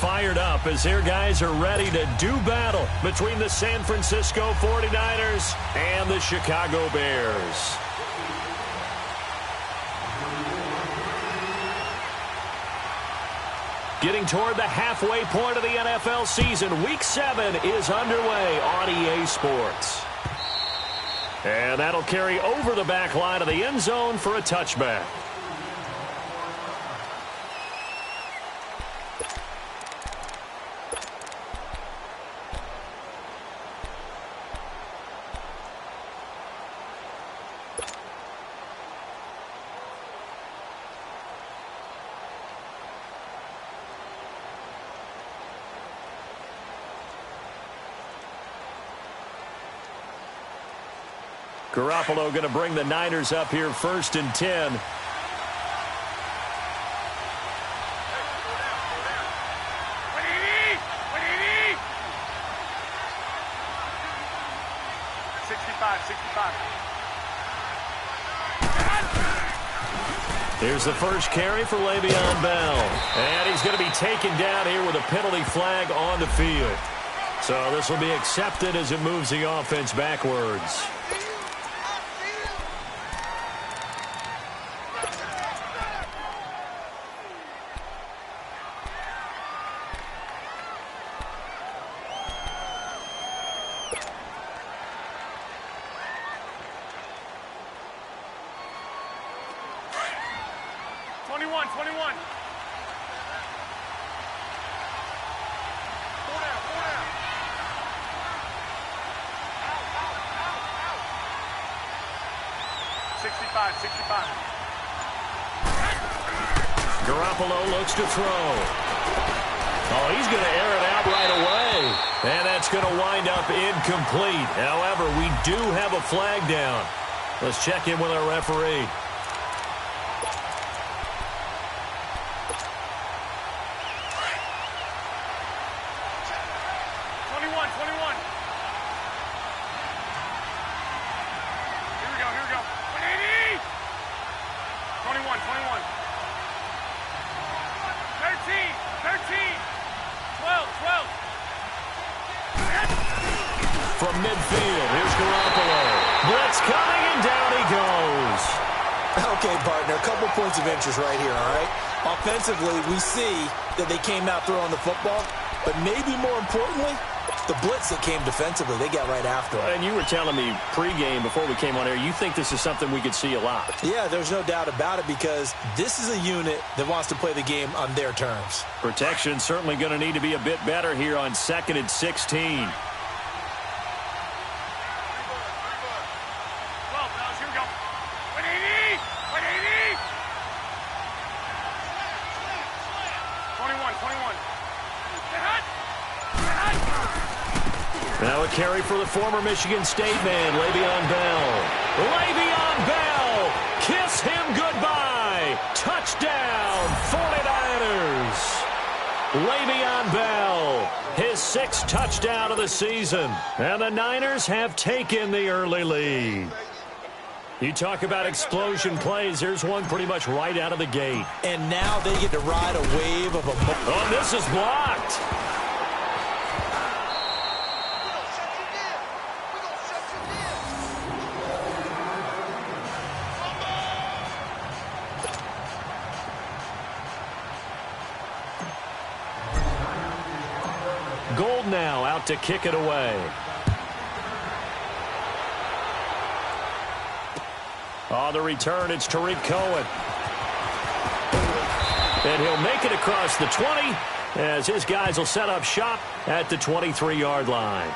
fired up as their guys are ready to do battle between the San Francisco 49ers and the Chicago Bears. Getting toward the halfway point of the NFL season, Week 7 is underway on EA Sports. And that'll carry over the back line of the end zone for a touchback. Garoppolo going to bring the Niners up here 1st and 10. Here's the first carry for Le'Veon Bell. And he's going to be taken down here with a penalty flag on the field. So this will be accepted as it moves the offense backwards. Garoppolo looks to throw. Oh, he's going to air it out right away. And that's going to wind up incomplete. However, we do have a flag down. Let's check in with our referee. From midfield, here's Garoppolo. Blitz coming, and down he goes. Okay, partner, a couple points of interest right here, all right? Offensively, we see that they came out throwing the football, but maybe more importantly, the blitz that came defensively, they got right after it. And you were telling me pregame before we came on air, you think this is something we could see a lot. Yeah, there's no doubt about it because this is a unit that wants to play the game on their terms. Protection certainly going to need to be a bit better here on 2nd and 16. Now a carry for the former Michigan State man, Le'Veon Bell. Le'Veon Bell, kiss him goodbye. Touchdown, 49ers. Le'Veon Bell, his 6th touchdown of the season. And the Niners have taken the early lead. You talk about explosion plays. There's one pretty much right out of the gate. And now they get to ride a wave of a... Oh, this is blocked. Gold now out to kick it away. On the return, it's Tariq Cohen. And he'll make it across the 20 as his guys will set up shop at the 23-yard line.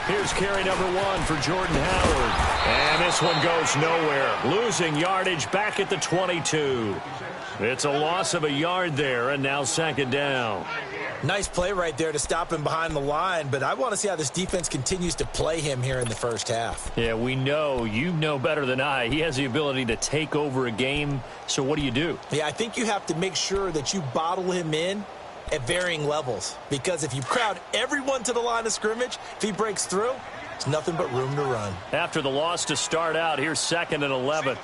Here's carry number 1 for Jordan Howard. And this one goes nowhere. Losing yardage back at the 22. It's a loss of a yard there, and now 2nd down. Nice play right there to stop him behind the line, but I want to see how this defense continues to play him here in the first half. Yeah, we know. You know better than I. He has the ability to take over a game, so what do? Yeah, I think you have to make sure that you bottle him in at varying levels, because if you crowd everyone to the line of scrimmage, if he breaks through, there's nothing but room to run. After the loss to start out, here's 2nd and 11.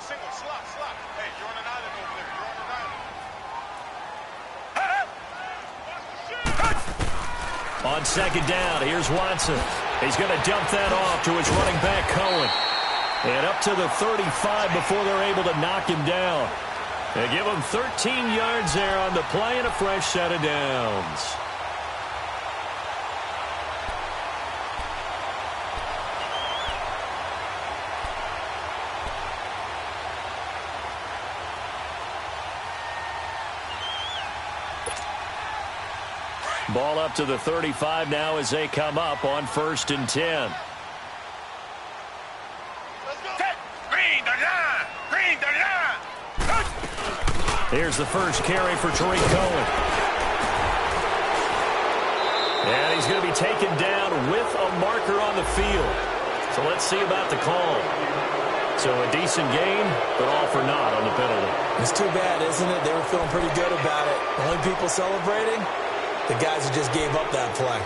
On 2nd down, here's Watson. He's going to dump that off to his running back, Cohen. And up to the 35 before they're able to knock him down. They give him 13 yards there on the play and a fresh set of downs. Ball up to the 35 now as they come up on 1st and 10. Here's the first carry for Tariq Cohen. And he's going to be taken down with a marker on the field. So let's see about the call. So a decent game, but all for naught on the penalty. It's too bad, isn't it? They were feeling pretty good about it. The only people celebrating, the guys who just gave up that play.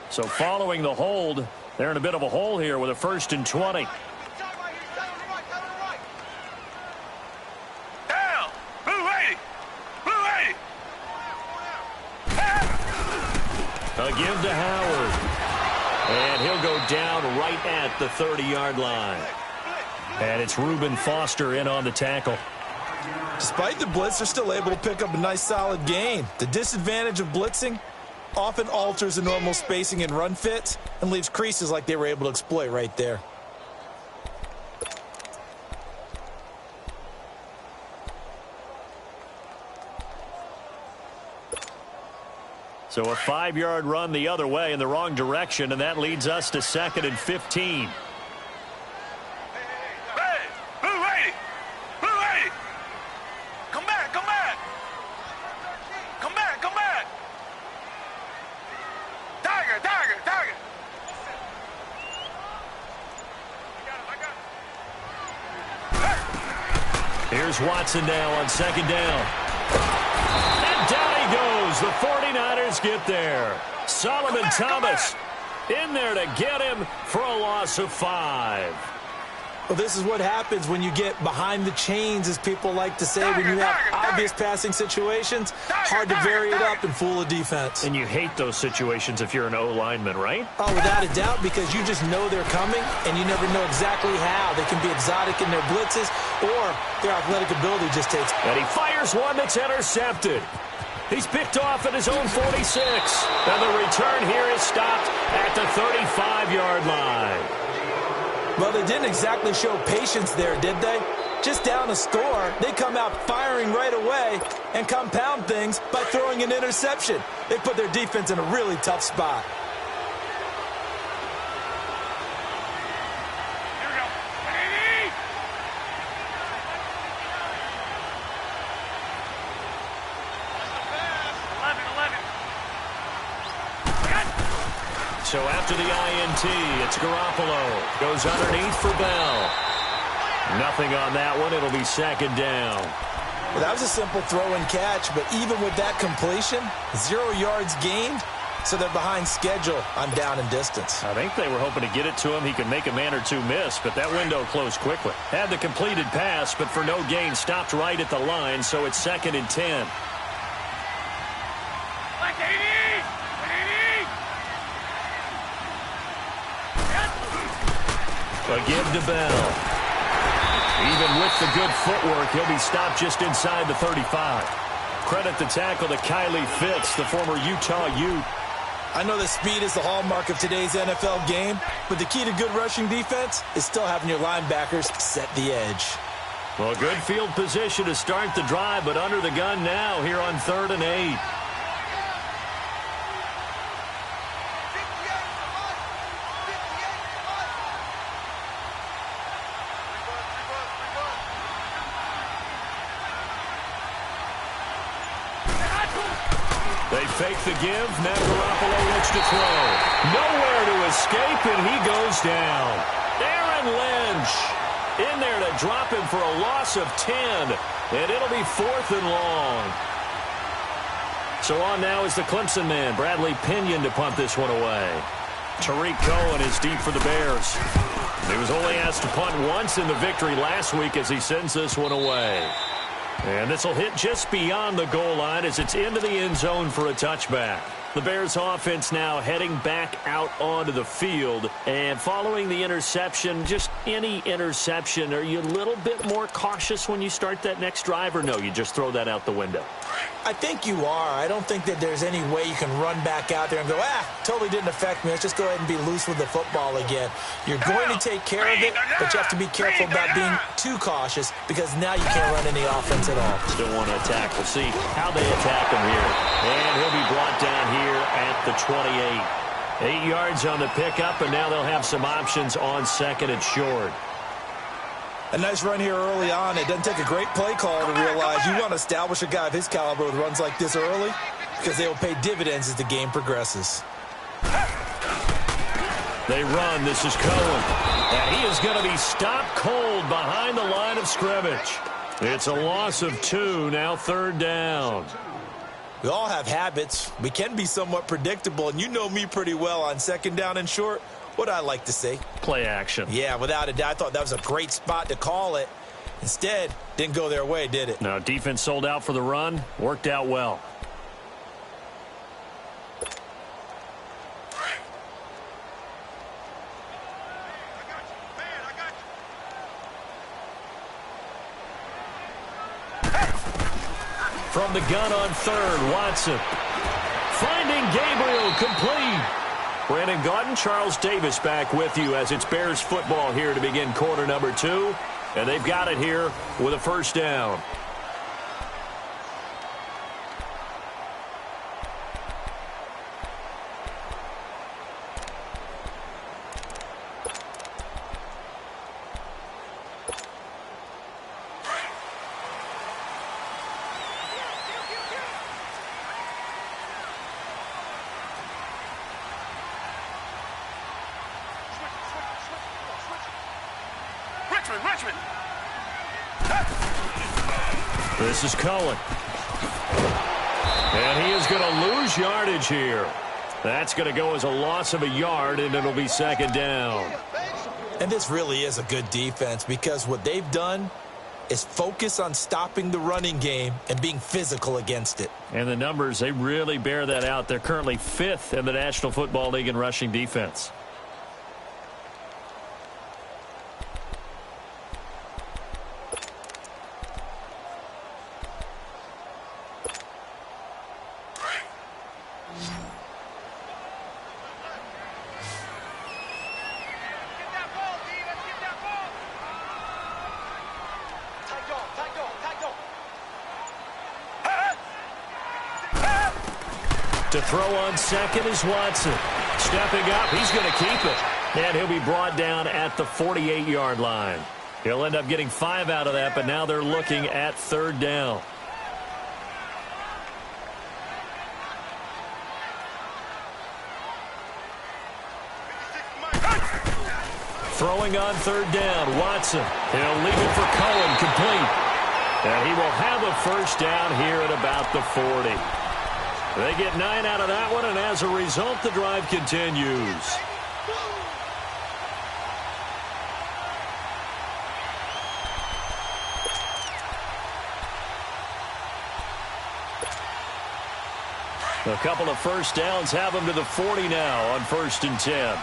So following the hold, they're in a bit of a hole here with a 1st and 20. A give to Howard. And he'll go down right at the 30-yard line. And it's Reuben Foster in on the tackle. Despite the blitz, they're still able to pick up a nice solid gain. The disadvantage of blitzing often alters the normal spacing and run fits and leaves creases like they were able to exploit right there. So a 5-yard run the other way in the wrong direction, and that leads us to 2nd and 15. Here's Watson now on 2nd down. And down he goes. The 49ers get there. Solomon Thomas in there to get him for a loss of 5. Well, this is what happens when you get behind the chains, as people like to say, when you have obvious passing situations. Hard to vary it up and fool a defense. And you hate those situations if you're an O-lineman, right? Oh, without a doubt, because you just know they're coming, and you never know exactly how. They can be exotic in their blitzes, or their athletic ability just takes. And he fires one that's intercepted. He's picked off at his own 46. And the return here is stopped at the 35-yard line. Well, they didn't exactly show patience there, did they? Just down a score, they come out firing right away and compound things by throwing an interception. They put their defense in a really tough spot. Here we go. So after the INT, it's Garoppolo. Goes underneath for Bell. Nothing on that one. It'll be 2nd down. Well, that was a simple throw and catch, but even with that completion, 0 yards gained, so they're behind schedule on down and distance. I think they were hoping to get it to him. He could make a man or two miss, but that window closed quickly. Had the completed pass, but for no gain, stopped right at the line, so it's 2nd and 10. A give to Bell. Even with the good footwork, he'll be stopped just inside the 35. Credit the tackle to Kylie Fitz, the former Utah Ute. I know that speed is the hallmark of today's NFL game, but the key to good rushing defense is still having your linebackers set the edge. Well, good field position to start the drive, but under the gun now here on 3rd and 8. They fake the give. Now Garoppolo looks to throw. Nowhere to escape, and he goes down. Aaron Lynch in there to drop him for a loss of 10, and it'll be 4th and long. So on now is the Clemson man, Bradley Pinion, to punt this one away. Tariq Cohen is deep for the Bears. He was only asked to punt once in the victory last week as he sends this one away. And this will hit just beyond the goal line as it's into the end zone for a touchback. The Bears offense now heading back out onto the field. And following the interception, just any interception, are you a little bit more cautious when you start that next drive, or no, you just throw that out the window? I think you are. I don't think that there's any way you can run back out there and go, totally didn't affect me. Let's just go ahead and be loose with the football again. You're going to take care of it, but you have to be careful about being too cautious because now you can't run any offense at all. Still want to attack. We'll see how they attack him here. And he'll be brought down here at the 28. 8 yards on the pickup, and now they'll have some options on 2nd and short. A nice run here early on. It doesn't take a great play call to realize you want to establish a guy of his caliber with runs like this early because they will pay dividends as the game progresses. They run. This is Cohen. And he is going to be stopped cold behind the line of scrimmage. It's a loss of 2, now 3rd down. We all have habits. We can be somewhat predictable, and you know me pretty well on 2nd down and short. What I like to say? Play action. Yeah, without a doubt. I thought that was a great spot to call it. Instead, didn't go their way, did it? No, defense sold out for the run. Worked out well. From the gun on 3rd, Watson. Finding Gabriel, complete. Brandon Gaudin, Charles Davis back with you as it's Bears football here to begin quarter number 2. And they've got it here with a 1st down. This is Cohen. And he is going to lose yardage here. That's going to go as a loss of a yard, and it'll be 2nd down. And this really is a good defense because what they've done is focus on stopping the running game and being physical against it. And the numbers, they really bear that out. They're currently 5th in the National Football League in rushing defense. To throw on 2nd is Watson. Stepping up, he's going to keep it. And he'll be brought down at the 48-yard line. He'll end up getting 5 out of that, but now they're looking at 3rd down. Throwing on 3rd down, Watson. He'll leave it for Cohen, complete. And he will have a 1st down here at about the 40. They get 9 out of that one, and as a result, the drive continues. A couple of 1st downs have them to the 40 now on 1st and 10.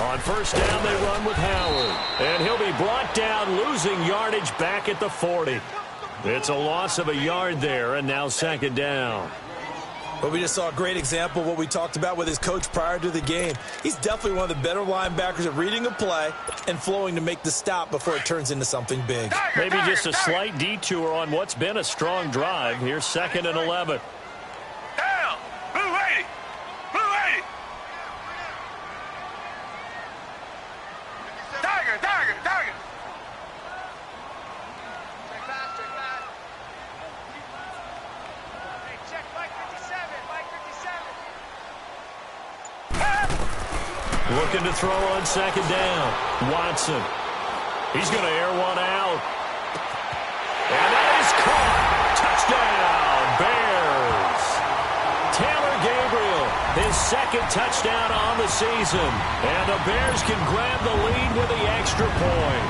On 1st down, they run with Howard. And he'll be brought down, losing yardage back at the 40. It's a loss of a yard there, and now 2nd down. But we just saw a great example of what we talked about with his coach prior to the game. He's definitely one of the better linebackers at reading a play and flowing to make the stop before it turns into something big. Maybe just a slight detour on what's been a strong drive. Here's 2nd and 11. Looking to throw on second down. Watson. He's going to air one out. And that is caught. Touchdown, Bears. Taylor Gabriel, his second touchdown on the season. And the Bears can grab the lead with the extra point.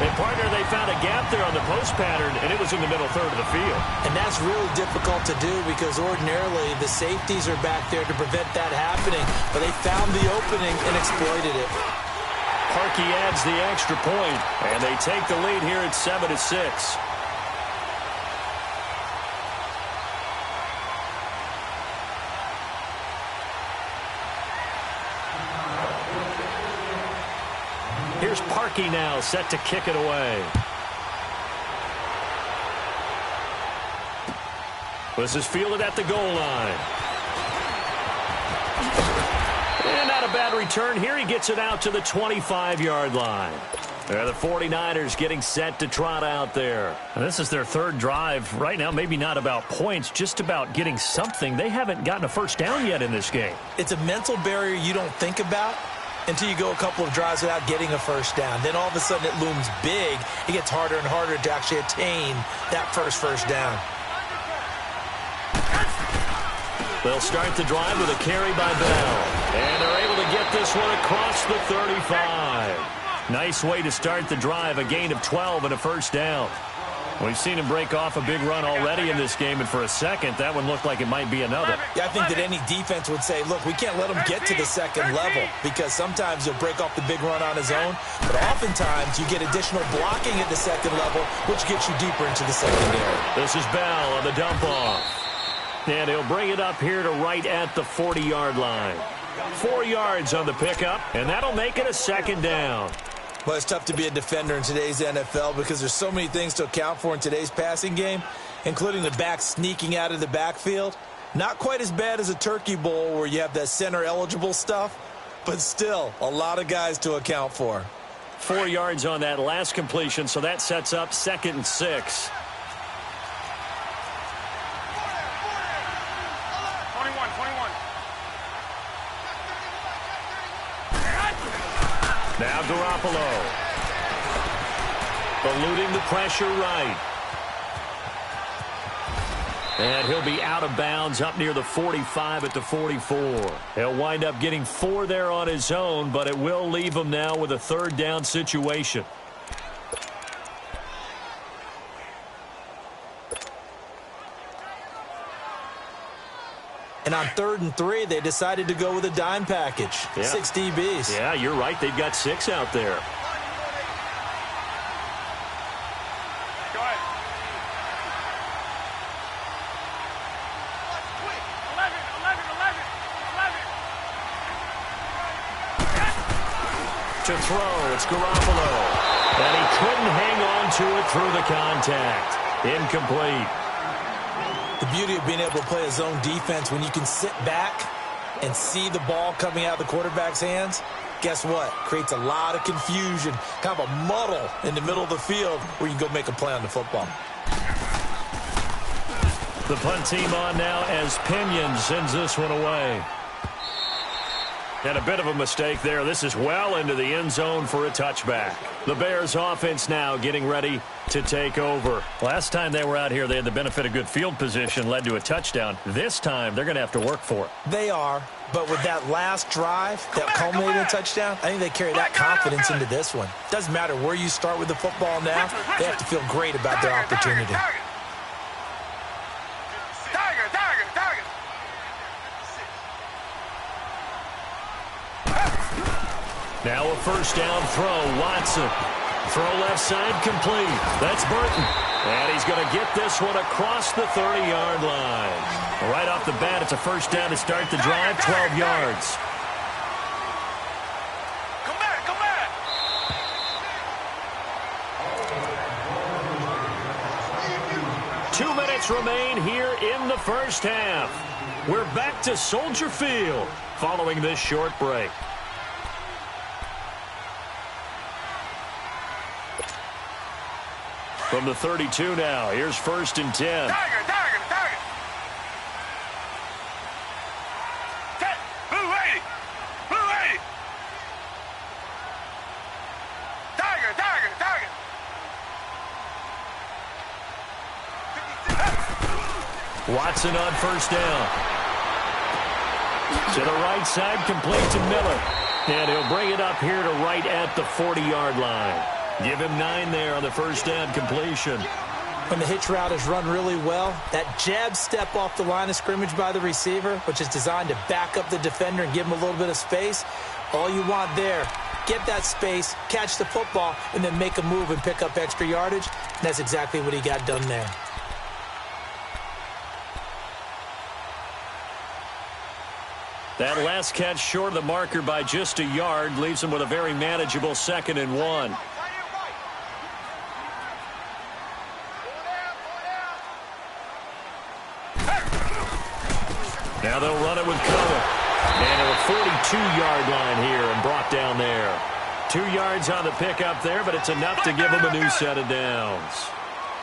And, partner, they found a gap there on the post pattern, and it was in the middle third of the field. And that's really difficult to do because ordinarily the safeties are back there to prevent that happening. But they found the opening and exploited it. Parkey adds the extra point, and they take the lead here at 7-6. Here's Parkey now, set to kick it away. This is fielded at the goal line. And not a bad return here. He gets it out to the 25-yard line. The 49ers getting set to trot out there. And this is their third drive. Right now, maybe not about points, just about getting something. They haven't gotten a first down yet in this game. It's a mental barrier you don't think about until you go a couple of drives without getting a first down. Then all of a sudden it looms big. It gets harder and harder to actually attain that first down. They'll start the drive with a carry by Bell. And they're able to get this one across the 35. Nice way to start the drive, a gain of 12 and a first down. We've seen him break off a big run already in this game, and for a second, that one looked like it might be another. Yeah, I think that any defense would say, look, we can't let him get to the second level because sometimes he'll break off the big run on his own, but oftentimes you get additional blocking at the second level, which gets you deeper into the secondary. This is Bell on the dump-off. And he'll bring it up here to right at the 40-yard line. 4 yards on the pickup, and that'll make it a second down. Well, it's tough to be a defender in today's NFL because there's so many things to account for in today's passing game, including the back sneaking out of the backfield. Not quite as bad as a turkey bowl where you have that center-eligible stuff, but still a lot of guys to account for. 4 yards on that last completion, so that sets up 2nd and 6. 21. Now Garoppolo. Eluding the pressure right. And he'll be out of bounds up near the 45 at the 44. He'll wind up getting 4 there on his own, but it will leave him now with a third down situation. And on 3rd and 3, they decided to go with a dime package. Yeah. 6 DBs. Yeah, you're right. They've got 6 out there. Go ahead. 11. To throw, it's Garoppolo. And he couldn't hang on to it through the contact. Incomplete. The beauty of being able to play a zone defense when you can sit back and see the ball coming out of the quarterback's hands, guess what? Creates a lot of confusion, kind of a muddle in the middle of the field where you can go make a play on the football. The punt team on now as Pinion sends this one away. And a bit of a mistake there. This is well into the end zone for a touchback. The Bears offense now getting ready to take over. Last time they were out here, they had the benefit of good field position, led to a touchdown. This time, they're going to have to work for it. They are, but with that last drive, that culminating in a touchdown, I think they carry that confidence into this one. Doesn't matter where you start with the football now, they have to feel great about their opportunity. Now a first down throw, Watson. Throw left side complete. That's Burton. And he's going to get this one across the 30-yard line. Right off the bat, it's a first down to start the drive, 12 yards. Come back. 2 minutes remain here in the first half. We're back to Soldier Field following this short break. From the 32 now, here's 1st and 10. Target. Blue 80. Watson on first down. To the right side, complete to Miller. And he'll bring it up here to right at the 40-yard line. Give him 9 there on the first down completion. When the hitch route is run really well, that jab step off the line of scrimmage by the receiver, which is designed to back up the defender and give him a little bit of space, all you want there, get that space, catch the football, and then make a move and pick up extra yardage. And that's exactly what he got done there. That last catch short of the marker by just a yard leaves him with a very manageable 2nd and 1. Now they'll run it with Cohen. And a 42-yard line here and brought down there. 2 yards on the pickup there, but it's enough to give him a new set of downs.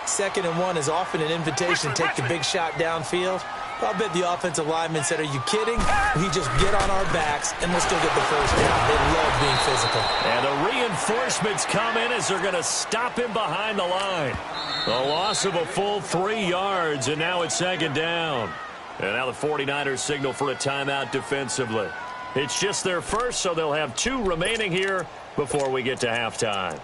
2nd and 1 is often an invitation to take the big shot downfield. I'll bet the offensive lineman said, are you kidding? We just get on our backs and let's go get the first down. They love being physical. And the reinforcements come in as they're going to stop him behind the line. The loss of a full 3 yards, and now it's 2nd down. And now the 49ers signal for a timeout defensively. It's just their first, so they'll have 2 remaining here before we get to halftime.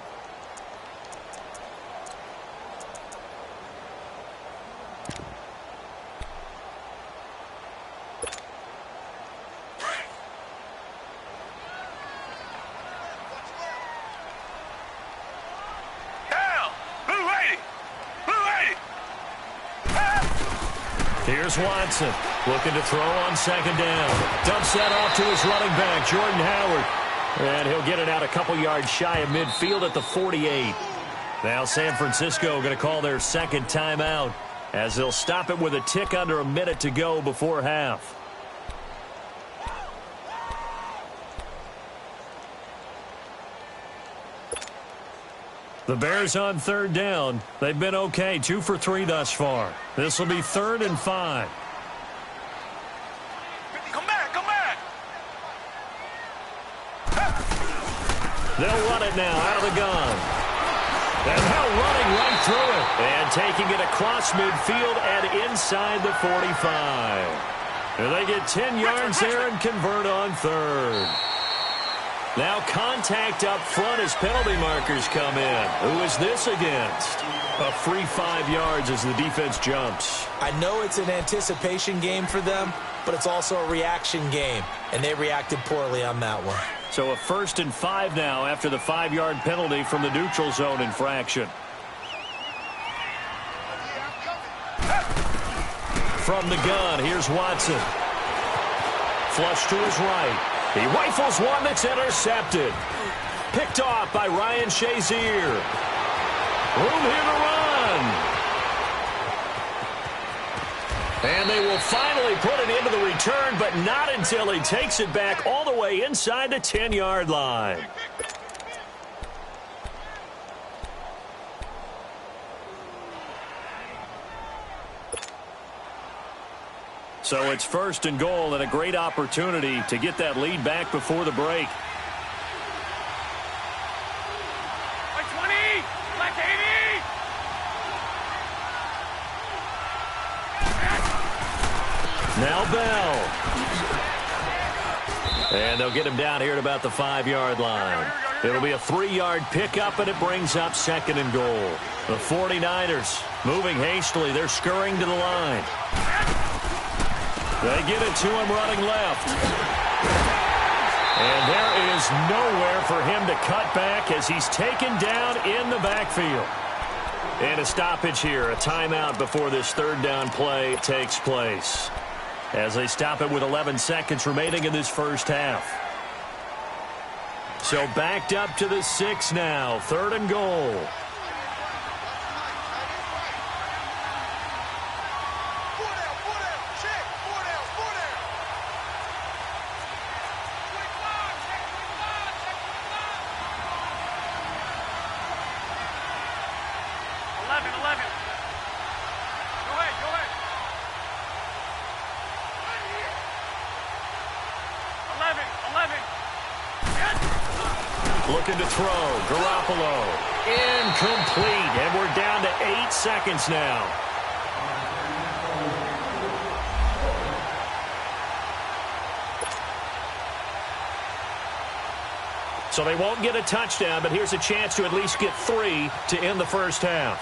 Here's Watson, looking to throw on 2nd down. Dumps that off to his running back, Jordan Howard. And he'll get it out a couple yards shy of midfield at the 48. Now San Francisco going to call their 2nd timeout as they'll stop it with a tick under a minute to go before half. The Bears on 3rd down. They've been okay, 2 for 3 thus far. This will be 3rd and 5. Come back, come back. They'll run it now out of the gun. And now running right through it. And taking it across midfield and inside the 45. And they get 10 yards there and convert on 3rd. Now contact up front as penalty markers come in. Who is this against? A free 5 yards as the defense jumps. I know it's an anticipation game for them, but it's also a reaction game, and they reacted poorly on that one. So a 1st and 5 now after the 5-yard penalty from the neutral zone infraction. From the gun, here's Watson. Flush to his right. He rifles one that's intercepted. Picked off by Ryan Shazier. Room here to run. And they will finally put it into the return, but not until he takes it back all the way inside the 10-yard line. So it's 1st and goal and a great opportunity to get that lead back before the break. Like 20, like 80. Now Bell. And they'll get him down here at about the 5-yard line. It'll be a 3-yard pickup, and it brings up 2nd and goal. The 49ers moving hastily. They're scurrying to the line. They get it to him running left. And there is nowhere for him to cut back as he's taken down in the backfield. And a stoppage here, a timeout before this 3rd down play takes place. As they stop it with 11 seconds remaining in this first half. So backed up to the 6 now, 3rd and goal. Looking to throw. Garoppolo. Incomplete. And we're down to 8 seconds now. So they won't get a touchdown, but here's a chance to at least get 3 to end the first half.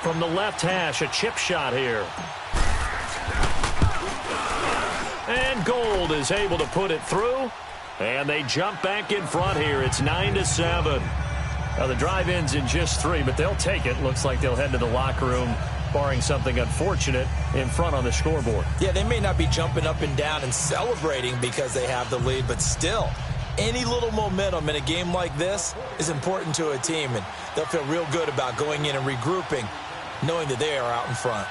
From the left hash, a chip shot here. And Gold is able to put it through. And they jump back in front here. It's 9-7. Now the drive ends in just 3, but they'll take it. Looks like they'll head to the locker room, barring something unfortunate, in front on the scoreboard. Yeah, they may not be jumping up and down and celebrating because they have the lead, but still, any little momentum in a game like this is important to a team, and they'll feel real good about going in and regrouping, knowing that they are out in front.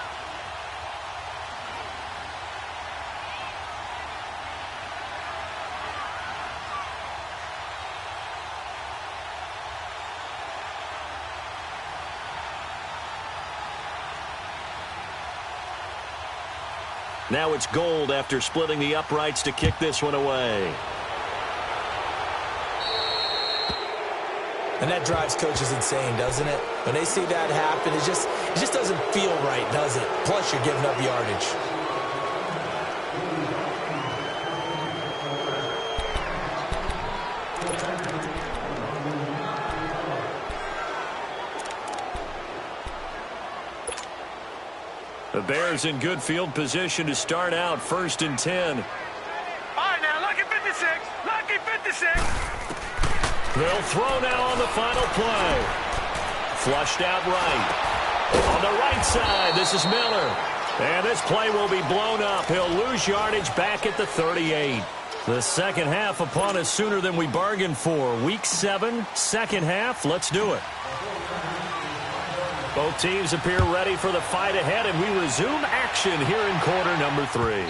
Now it's Gold after splitting the uprights to kick this one away. And that drives coaches insane, doesn't it? When they see that happen, it just doesn't feel right, does it? Plus, you're giving up yardage. The Bears in good field position to start out 1st and 10. All right, now, lucky 56. Lucky 56. They'll throw now on the final play. Flushed out right. On the right side, this is Miller. And this play will be blown up. He'll lose yardage back at the 38. The second half upon us sooner than we bargained for. Week 7, second half. Let's do it. Both teams appear ready for the fight ahead, and we resume action here in quarter number 3.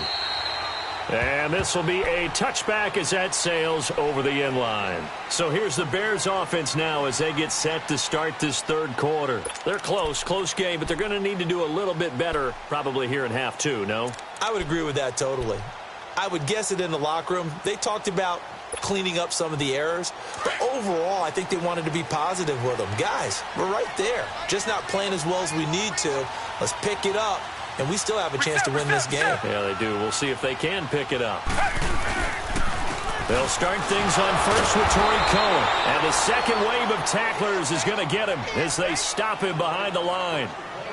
And this will be a touchback as that sails over the end line. So here's the Bears offense now as they get set to start this third quarter. They're close game, but they're going to need to do a little bit better probably here in half 2, no? I would agree with that totally. I would guess it in the locker room. They talked about cleaning up some of the errors, but overall, I think they wanted to be positive with them. Guys, we're right there. Just not playing as well as we need to. Let's pick it up, and we still have a chance to win this game. Yeah, they do. We'll see if they can pick it up. They'll start things on first with Torrey Cohen, and the second wave of tacklers is going to get him as they stop him behind the line.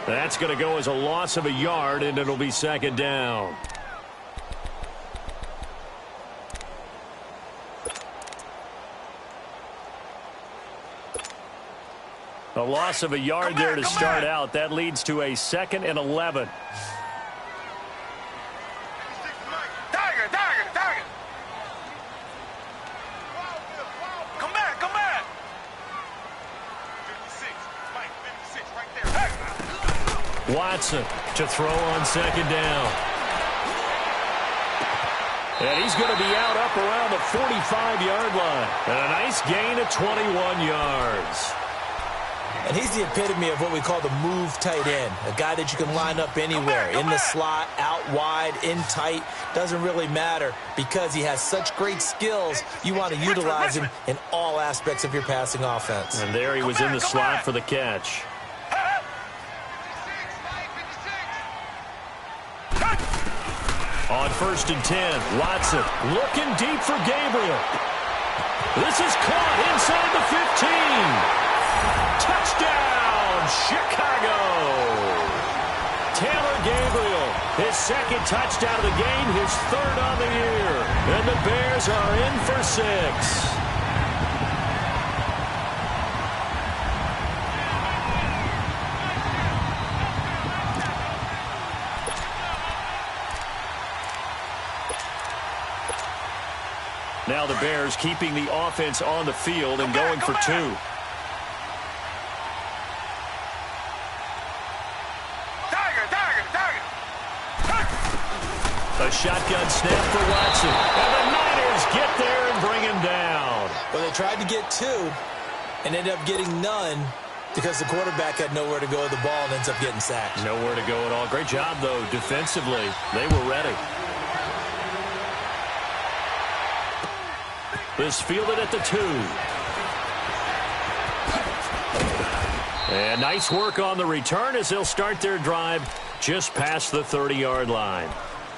That's going to go as a loss of a yard, and it'll be second down. A loss of a yard there to start out. That leads to a 2nd and 11. Tiger. Come back. 56. Mike, 56 right there. Hey. Watson to throw on second down. And he's going to be out up around the 45-yard line. And a nice gain of 21 yards. And he's the epitome of what we call the move tight end, a guy that you can line up anywhere, in the slot, out wide, in tight, doesn't really matter because he has such great skills. You want to utilize him in all aspects of your passing offense. And there he was in the slot for the catch. On 1st and 10, Watson looking deep for Gabriel. This is caught inside the 15. Touchdown, Chicago! Taylor Gabriel, his 2nd touchdown of the game, his 3rd on the year. And the Bears are in for 6. Now the Bears keeping the offense on the field and going for 2. A shotgun snap for Watson. And the Niners get there and bring him down. Well, they tried to get 2 and ended up getting none because the quarterback had nowhere to go with the ball and ends up getting sacked. Nowhere to go at all. Great job, though, defensively. They were ready. This fielded at the 2. And nice work on the return as they'll start their drive just past the 30-yard line.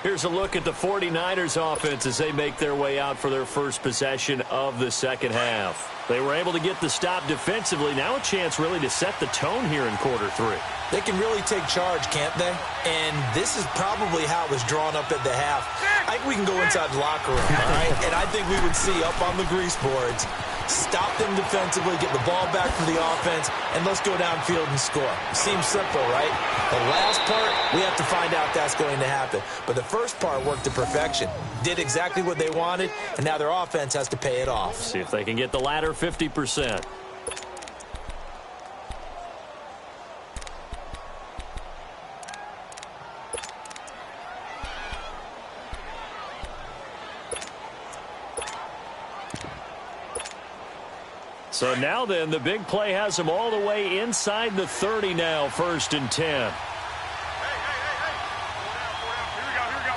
Here's a look at the 49ers offense as they make their way out for their first possession of the second half. They were able to get the stop defensively. Now a chance really to set the tone here in quarter 3. They can really take charge, can't they? And this is probably how it was drawn up at the half. I think we can go inside the locker room, all right? And I think we would see up on the grease boards, stop them defensively, get the ball back from the offense, and let's go downfield and score. Seems simple, right? The last part, we have to find out that's going to happen. But the first part worked to perfection. Did exactly what they wanted, and now their offense has to pay it off. See if they can get the latter 50%. So now then, the big play has them all the way inside the 30 now, 1st and 10. Hey. Here we go.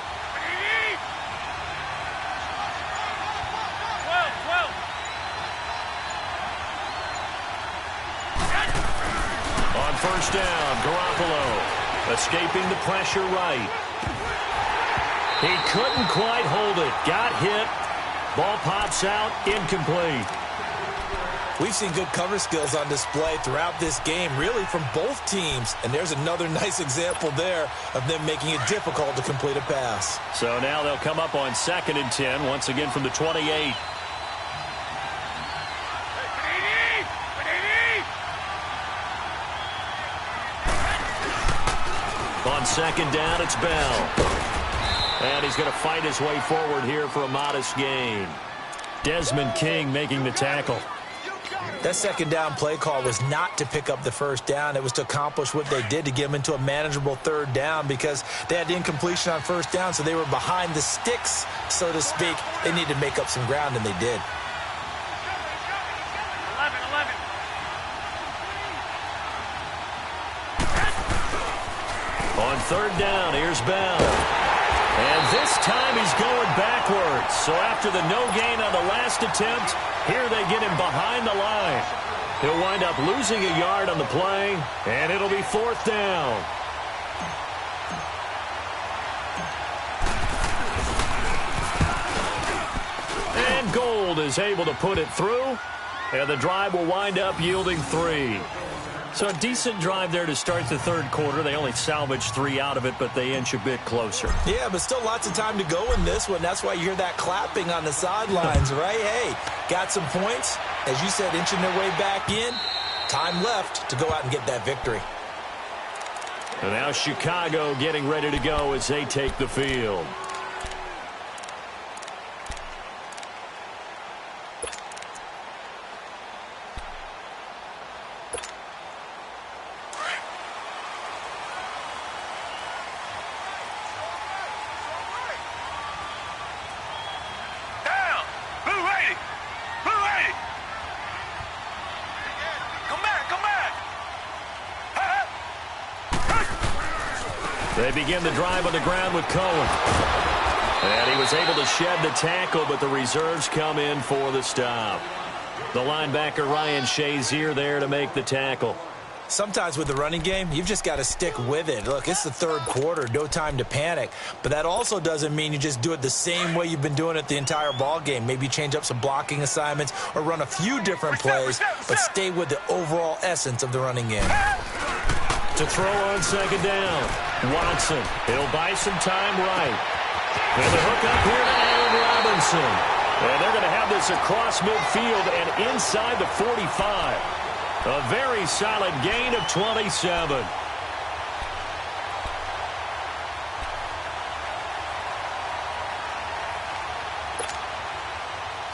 12. On 1st down, Garoppolo escaping the pressure right. He couldn't quite hold it. Got hit. Ball pops out, incomplete. We've seen good cover skills on display throughout this game, really from both teams. And there's another nice example there of them making it difficult to complete a pass. So now they'll come up on 2nd and 10, once again from the 28. On 2nd down, it's Bell. And he's going to fight his way forward here for a modest gain. Desmond King making the tackle. That 2nd down play call was not to pick up the 1st down. It was to accomplish what they did, to get them into a manageable 3rd down, because they had incompletion on 1st down, so they were behind the sticks, so to speak. They needed to make up some ground, and they did. 11. On 3rd down, here's Bell. And this time he's going backwards. So after the no gain on the last attempt, here they get him behind the line. He'll wind up losing a yard on the play, and it'll be 4th down. And Gold is able to put it through, and the drive will wind up yielding 3. So a decent drive there to start the 3rd quarter. They only salvaged 3 out of it, but they inch a bit closer. Yeah, but still lots of time to go in this one. That's why you hear that clapping on the sidelines, right? Hey, got some points. As you said, inching their way back in. Time left to go out and get that victory. And now Chicago getting ready to go as they take the field. They begin the drive on the ground with Cohen. And he was able to shed the tackle, but the reserves come in for the stop. The linebacker Ryan Shazier there to make the tackle. Sometimes with the running game, you've just got to stick with it. Look, it's the 3rd quarter, no time to panic. But that also doesn't mean you just do it the same way you've been doing it the entire ball game. Maybe change up some blocking assignments or run a few different plays, but stay with the overall essence of the running game. To throw on 2nd down, Watson. He'll buy some time right. And the hook up here to Allen Robinson. And they're going to have this across midfield and inside the 45. A very solid gain of 27.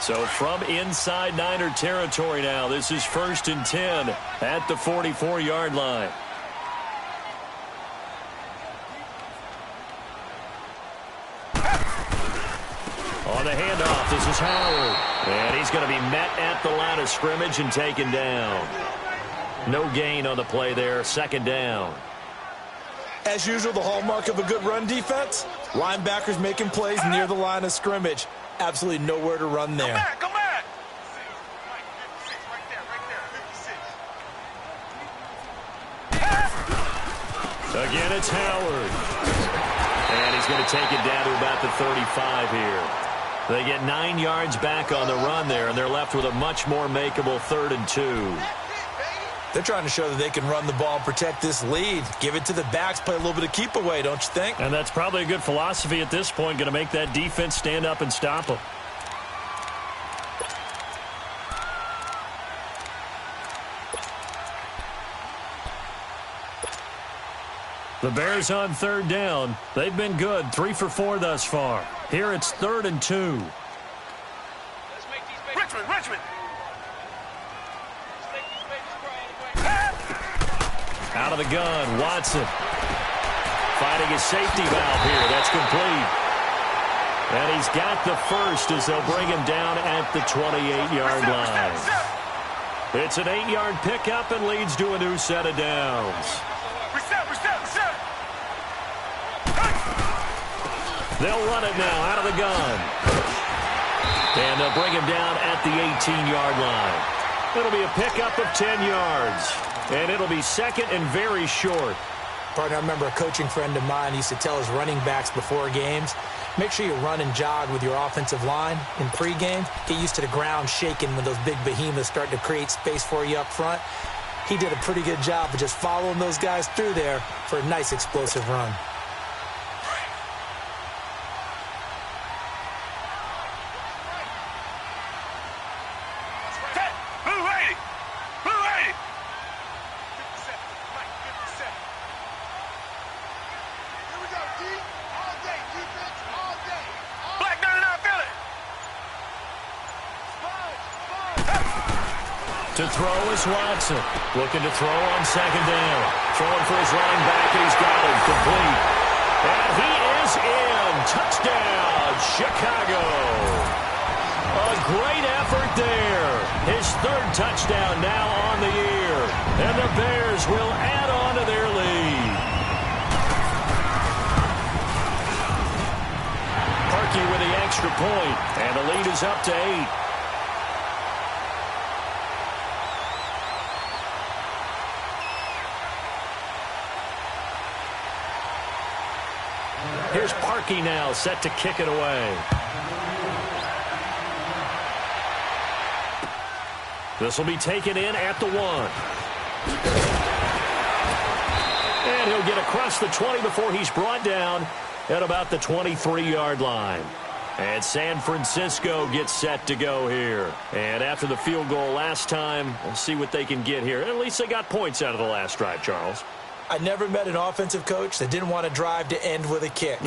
So from inside Niner territory now, this is 1st and 10 at the 44-yard line. On the handoff, this is Howard. And he's going to be met at the line of scrimmage and taken down. No gain on the play there, 2nd down. As usual, the hallmark of a good run defense, linebackers making plays near the line of scrimmage. Absolutely nowhere to run there. Come back. Again, it's Howard. And he's going to take it down to about the 35 here. They get 9 yards back on the run there, and they're left with a much more makeable 3rd and 2. They're trying to show that they can run the ball and protect this lead. Give it to the backs, play a little bit of keep away, don't you think? And that's probably a good philosophy at this point, going to make that defense stand up and stop them. The Bears on 3rd down. They've been good, 3 for 4 thus far. Here it's 3rd and 2. Richmond. Out of the gun, Watson. Fighting a safety valve here. That's complete. And he's got the first as they'll bring him down at the 28-yard line. It's an 8-yard pickup and leads to a new set of downs. Reset. They'll run it now out of the gun. And they'll bring him down at the 18-yard line. It'll be a pickup of 10 yards. And it'll be 2nd and very short. Partner, I remember a coaching friend of mine used to tell his running backs before games, make sure you run and jog with your offensive line in pregame. Get used to the ground shaking when those big behemoths start to create space for you up front. He did a pretty good job of just following those guys through there for a nice explosive run. To throw is Watson. Looking to throw on 2nd down. Throwing for his running back, and he's got it. Complete. And he is in. Touchdown, Chicago. A great effort there. His 3rd touchdown now on the year. And the Bears will add on to their lead. Parkey with the extra point, and the lead is up to 8. Here's Parkey now, set to kick it away. This will be taken in at the 1. And he'll get across the 20 before he's brought down at about the 23-yard line. And San Francisco gets set to go here. And after the field goal last time, we'll see what they can get here. At least they got points out of the last drive, Charles. I never met an offensive coach that didn't want to drive to end with a kick.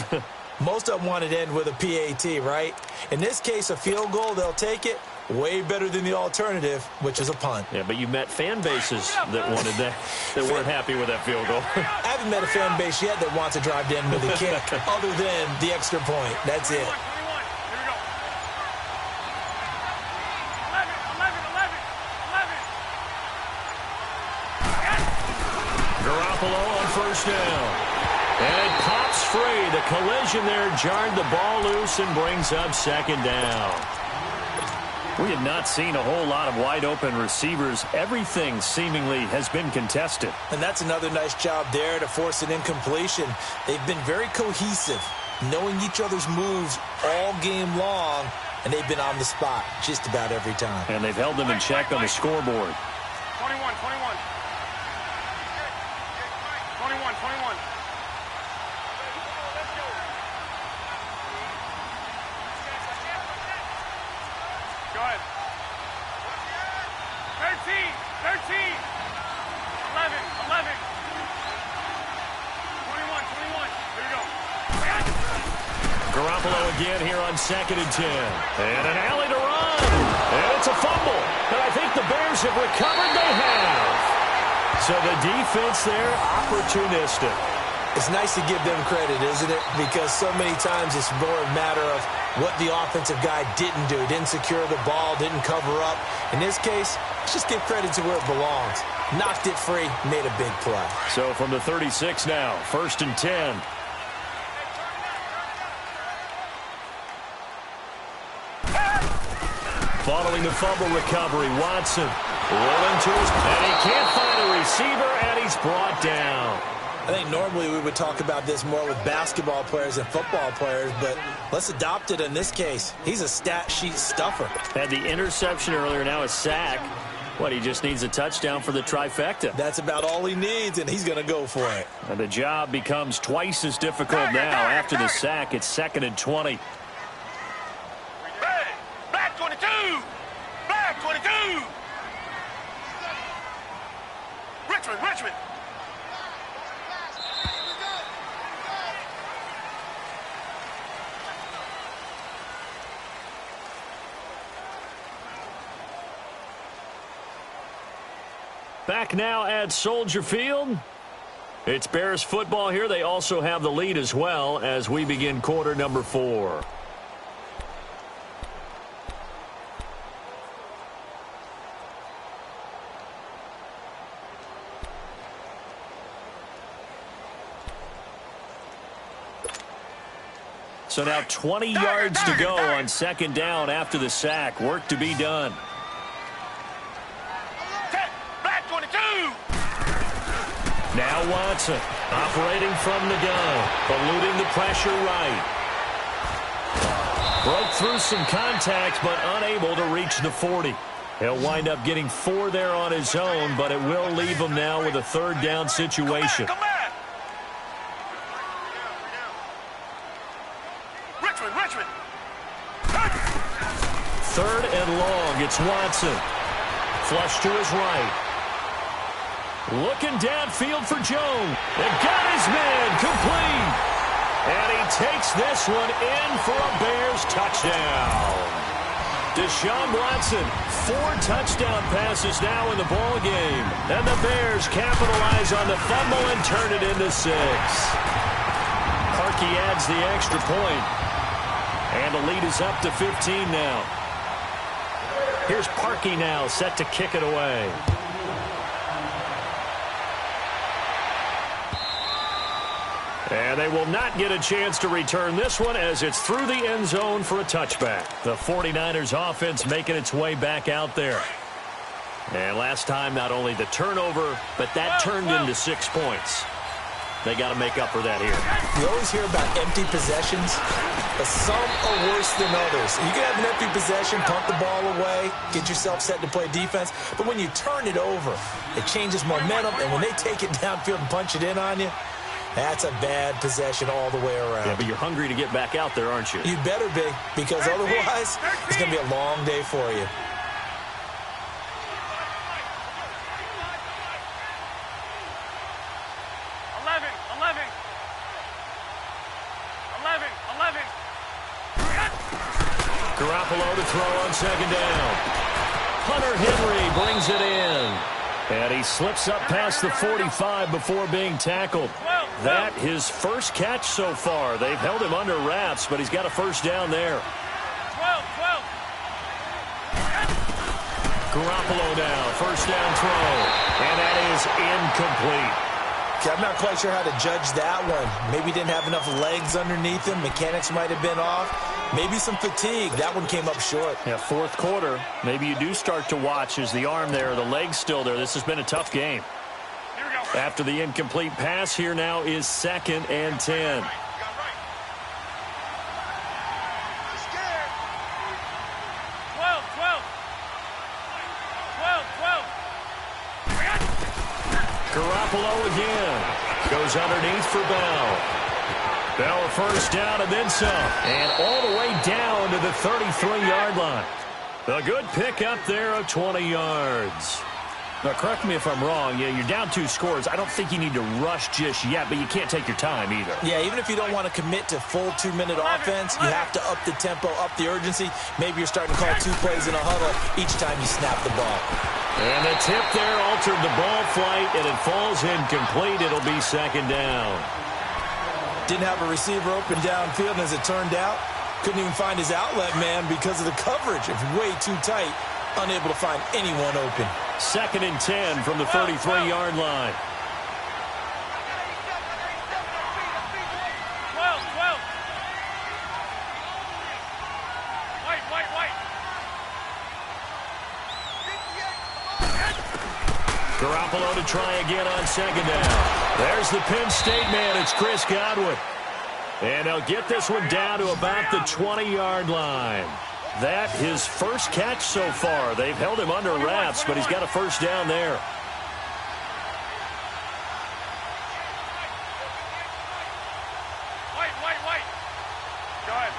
Most of them wanted to end with a PAT, right? In this case, a field goal, they'll take it. Way better than the alternative, which is a punt. Yeah, but you met fan bases that wanted that, that weren't happy with that field goal. I haven't met a fan base yet that wants to drive to end with a kick other than the extra point. That's it. On 1st down. And it pops free. The collision there jarred the ball loose and brings up 2nd down. We have not seen a whole lot of wide-open receivers. Everything seemingly has been contested. And that's another nice job there to force an incompletion. They've been very cohesive, knowing each other's moves all game long, and they've been on the spot just about every time. And they've held them in check on the scoreboard. 21. 21. Go ahead. 13. 11. 21. Here we go. Garoppolo again here on 2nd and 10. And an alley to run. And it's a fumble. And I think the Bears have recovered. They have. So the defense there, opportunistic. It's nice to give them credit, isn't it? Because so many times it's more a matter of what the offensive guy didn't do. Didn't secure the ball, didn't cover up. In this case, let's just give credit to where it belongs. Knocked it free, made a big play. So from the 36 now, 1st and 10. Following the fumble recovery, Watson rolling to his, and he can't find a receiver, and he's brought down. I think normally we would talk about this more with basketball players and football players, but let's adopt it in this case. He's a stat sheet stuffer. Had the interception earlier, now a sack. What, he just needs a touchdown for the trifecta. That's about all he needs, and he's going to go for it. And the job becomes twice as difficult now. After the sack, it's 2nd and 20. Hey, black 22! Black 22! Richmond! Back now at Soldier Field. It's Bears football here. They also have the lead as well as we begin quarter number 4. So now 20 yards to go on 2nd down after the sack. Work to be done. Now Watson operating from the gun, eluding the pressure right. Broke through some contact, but unable to reach the 40. He'll wind up getting 4 there on his own, but it will leave him now with a 3rd down situation. Richmond! 3rd and long, it's Watson. Flush to his right. Looking downfield for Jones. And got his man complete. And he takes this one in for a Bears touchdown. Deshaun Watson, 4 touchdown passes now in the ball game. And the Bears capitalize on the fumble and turn it into 6. Parkey adds the extra point. And the lead is up to 15 now. Here's Parkey now, set to kick it away. And they will not get a chance to return this one as it's through the end zone for a touchback. The 49ers offense making its way back out there. And last time, not only the turnover, but that turned into 6 points. They got to make up for that here. You always hear about empty possessions, but some are worse than others. You can have an empty possession, punt the ball away, get yourself set to play defense, but when you turn it over, it changes momentum, and when they take it downfield and punch it in on you, that's a bad possession all the way around. Yeah, but you're hungry to get back out there, aren't you? You better be, because otherwise, it's going to be a long day for you. Garoppolo to throw on 2nd down. Hunter Henry brings it in. And he slips up past the 45 before being tackled. That his first catch so far. They've held him under wraps, but he's got a 1st down there. 12. Garoppolo now, 1st down throw. And that is incomplete. I'm not quite sure how to judge that one. Maybe he didn't have enough legs underneath him. Mechanics might have been off. Maybe some fatigue. That one came up short. Yeah, 4th quarter. Maybe you do start to watch as the arm there, the leg's still there. This has been a tough game. Here we go. After the incomplete pass, here now is 2nd and 10. Garoppolo again. Goes underneath for Bell. Bell a 1st down and then some. And all the way down to the 33-yard line. A good pickup there of 20 yards. Now, correct me if I'm wrong. Yeah, you're down 2 scores. I don't think you need to rush just yet, but you can't take your time either. Yeah, even if you don't want to commit to full 2-minute offense, you have to up the tempo, up the urgency. Maybe you're starting to call 2 plays in a huddle each time you snap the ball. And the tip there altered the ball flight, and it falls incomplete. It'll be 2nd down. Didn't have a receiver open downfield, and as it turned out, couldn't even find his outlet man because of the coverage. It's way too tight, unable to find anyone open. 2nd and 10 from the 33-yard line. 12. White. Garoppolo to try again on 2nd down. There's the Penn State man. It's Chris Godwin. And they'll get this one down to about the 20-yard line. That his first catch so far. They've held him under wraps, but he's got a first down there. Wait. Go ahead.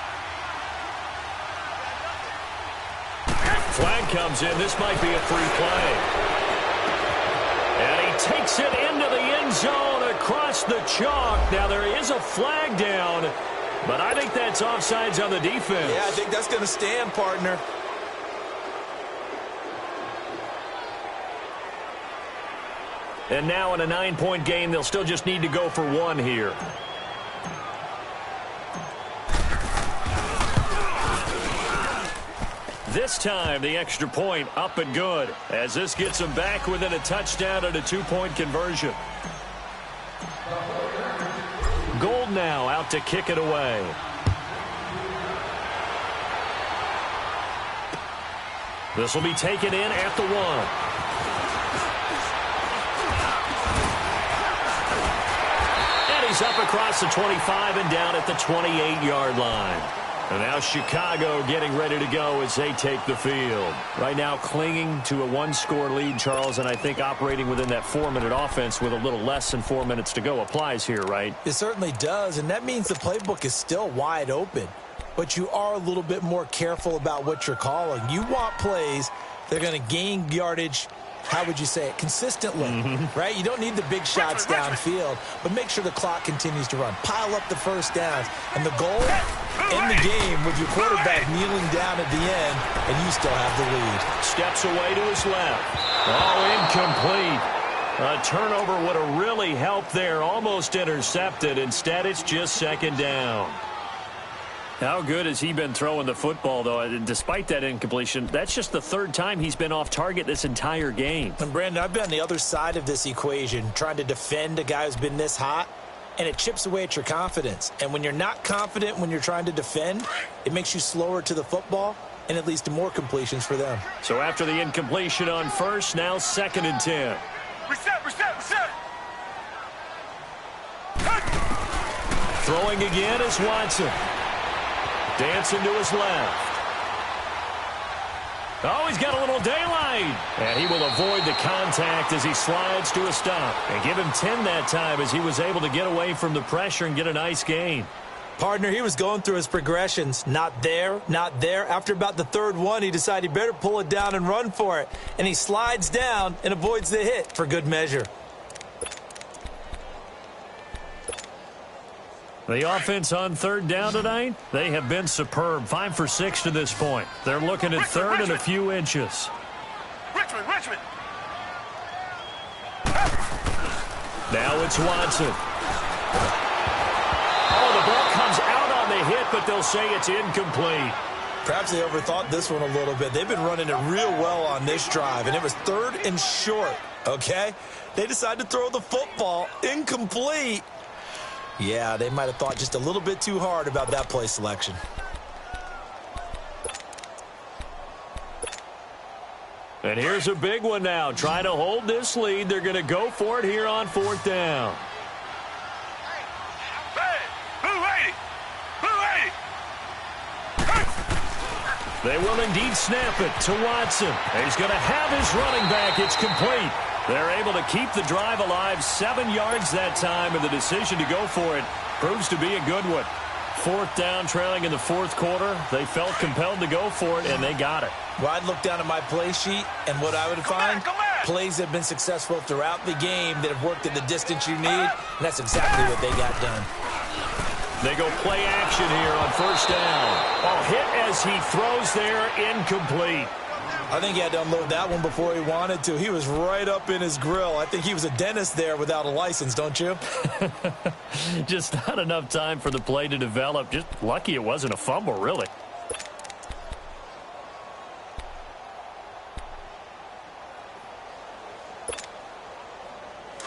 Flag comes in. This might be a free play. And he takes it into the end zone across the chalk. Now, there is a flag down, but I think that's offsides on the defense. Yeah, I think that's going to stand, partner. And now in a 9-point game, they'll still just need to go for one here. This time, the extra point up and good, as this gets them back within a touchdown and a 2-point conversion. Gold now out to kick it away. This will be taken in at the 1. And he's up across the 25 and down at the 28-yard line. And now Chicago getting ready to go as they take the field. Right now clinging to a 1-score lead, Charles, and I think operating within that 4-minute offense with a little less than 4 minutes to go applies here, right? It certainly does, and that means the playbook is still wide open. But you are a little bit more careful about what you're calling. You want plays that are going to gain yardage, how would you say it, consistently, right? You don't need the big shots downfield, but make sure the clock continues to run. Pile up the first downs. And the goal, end the game with your quarterback kneeling down at the end, and you still have the lead. Steps away to his left. Oh, incomplete. A turnover would have really helped there. Almost intercepted. Instead, it's just second down. How good has he been throwing the football, though? Despite that incompletion, that's just the third time he's been off target this entire game. And, Brandon, I've been on the other side of this equation, trying to defend a guy who's been this hot, and it chips away at your confidence. And when you're not confident when you're trying to defend, it makes you slower to the football, and it leads to more completions for them. So after the incompletion on first, now 2nd and 10. Reset. Throwing again is Watson. Dancing to his left. Oh, he's got a little daylight. And he will avoid the contact as he slides to a stop. And give him 10 that time as he was able to get away from the pressure and get a nice gain. Partner, he was going through his progressions. Not there, not there. After about the third one, he decided he better pull it down and run for it. And he slides down and avoids the hit for good measure. The offense on third down tonight, they have been superb. 5 for 6 to this point. They're looking at third and a few inches. Richmond. Now it's Watson. Oh, the ball comes out on the hit, but they'll say it's incomplete. Perhaps they overthought this one a little bit. They've been running it real well on this drive, and it was 3rd and short, okay? They decided to throw the football incomplete. Yeah, they might have thought just a little bit too hard about that play selection. And here's a big one now. Trying to hold this lead. They're going to go for it here on 4th down. They will indeed snap it to Watson. He's going to have his running back. It's complete. They're able to keep the drive alive. 7 yards that time, and the decision to go for it proves to be a good one. 4th down, trailing in the 4th quarter. They felt compelled to go for it, and they got it. Well, I'd look down at my play sheet, and what I would find, plays have been successful throughout the game that have worked at the distance you need, and that's exactly what they got done. They go play action here on 1st down. Oh, hit as he throws there, incomplete. I think he had to unload that one before he wanted to. He was right up in his grill. I think he was a dentist there without a license, don't you? Just not enough time for the play to develop. Just lucky it wasn't a fumble, really.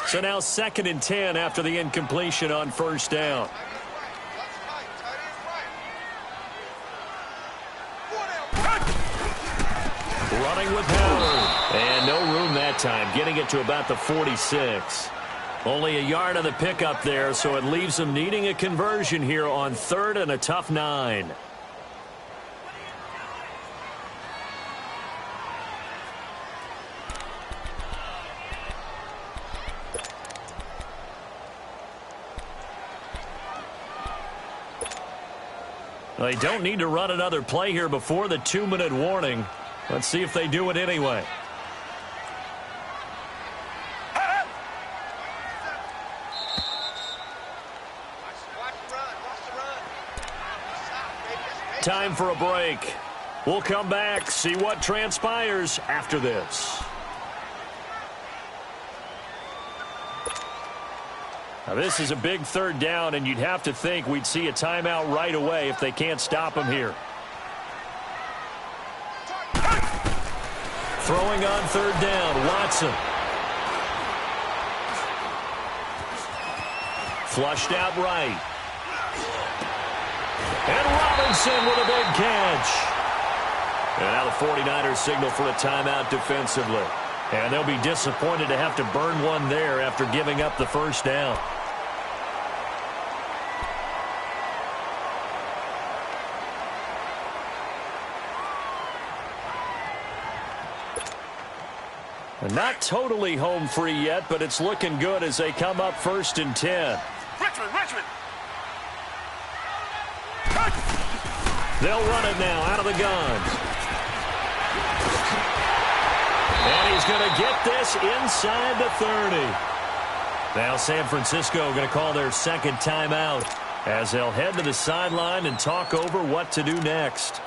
So now 2nd and 10 after the incompletion on 1st down. Running with Howard. And no room that time, getting it to about the 46. Only a yard of the pickup there, so it leaves them needing a conversion here on 3rd and a tough 9. They don't need to run another play here before the 2-minute warning. Let's see if they do it anyway. Time for a break. We'll come back, see what transpires after this. Now, this is a big 3rd down, and you'd have to think we'd see a timeout right away if they can't stop him here. Throwing on 3rd down, Watson. Flushed out right. And Robinson with a big catch. And now the 49ers signal for a timeout defensively. And they'll be disappointed to have to burn one there after giving up the 1st down. Not totally home free yet, but it's looking good as they come up 1st and 10. Richmond. They'll run it now out of the gun. And he's going to get this inside the 30. Now San Francisco going to call their 2nd timeout as they'll head to the sideline and talk over what to do next.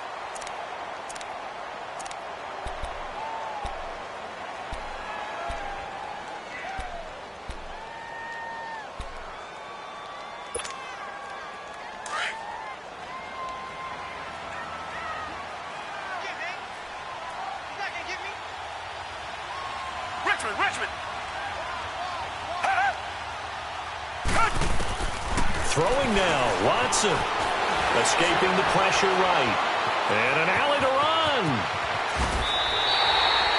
Richmond. Throwing now, Watson. Escaping the pressure right. And an alley to run.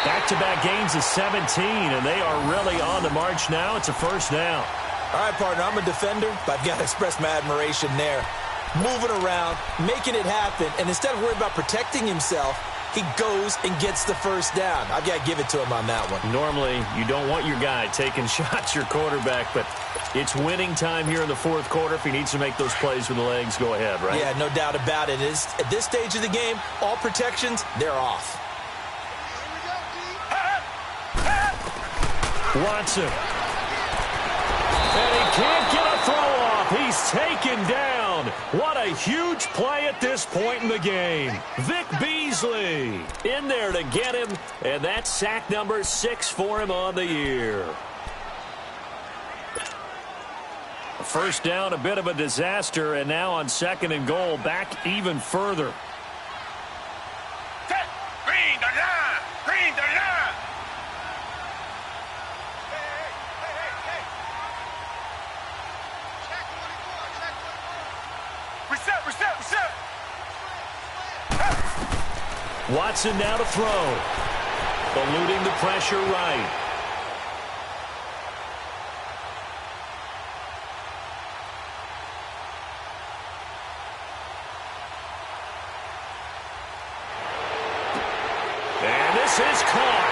Back-to-back gains of 17, and they are really on the march now. It's a 1st down. All right, partner, I'm a defender, but I've got to express my admiration there. Moving around, making it happen, and instead of worrying about protecting himself, he goes and gets the 1st down. I've got to give it to him on that one. Normally, you don't want your guy taking shots, your quarterback, but it's winning time here in the 4th quarter. If he needs to make those plays with the legs, go ahead, right? Yeah, no doubt about it. At this stage of the game, all protections, they're off. Watson. And he can't get a throw off. He's taken down. What a huge play at this point in the game. Vic Beasley in there to get him, and that's sack number 6 for him on the year. A 1st down, a bit of a disaster, and now on 2nd and goal, back even further. Green the line. Reset. Watson now to throw. Eluding the pressure right. And this is caught.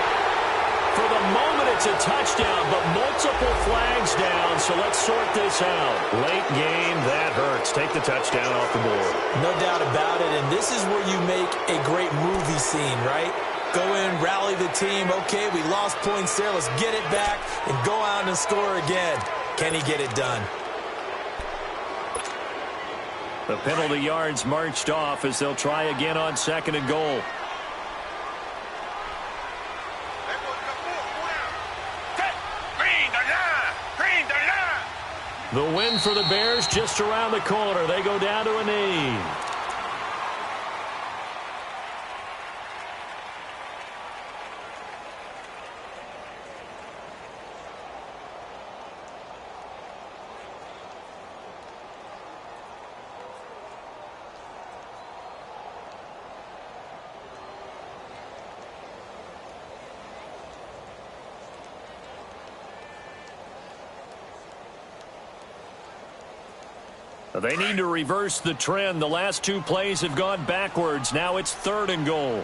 For the moment, it's a touchdown, but multiple flags down, so let's sort this out. Late game, that hurts. Take the touchdown off the board. No doubt about it, and this is where you make a great movie scene, right? Go in, rally the team. Okay, we lost points there. Let's get it back and go out and score again. Can he get it done? The penalty yards marched off as they'll try again on 2nd and goal. The win for the Bears just around the corner. They go down to a knee. They need to reverse the trend. The last two plays have gone backwards. Now it's 3rd and goal.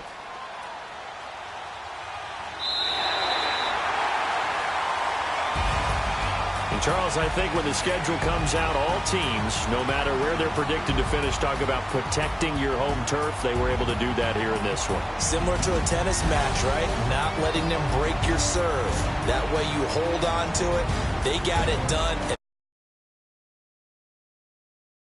And Charles, I think when the schedule comes out, all teams, no matter where they're predicted to finish, talk about protecting your home turf. They were able to do that here in this one. Similar to a tennis match, right? Not letting them break your serve. That way you hold on to it. They got it done.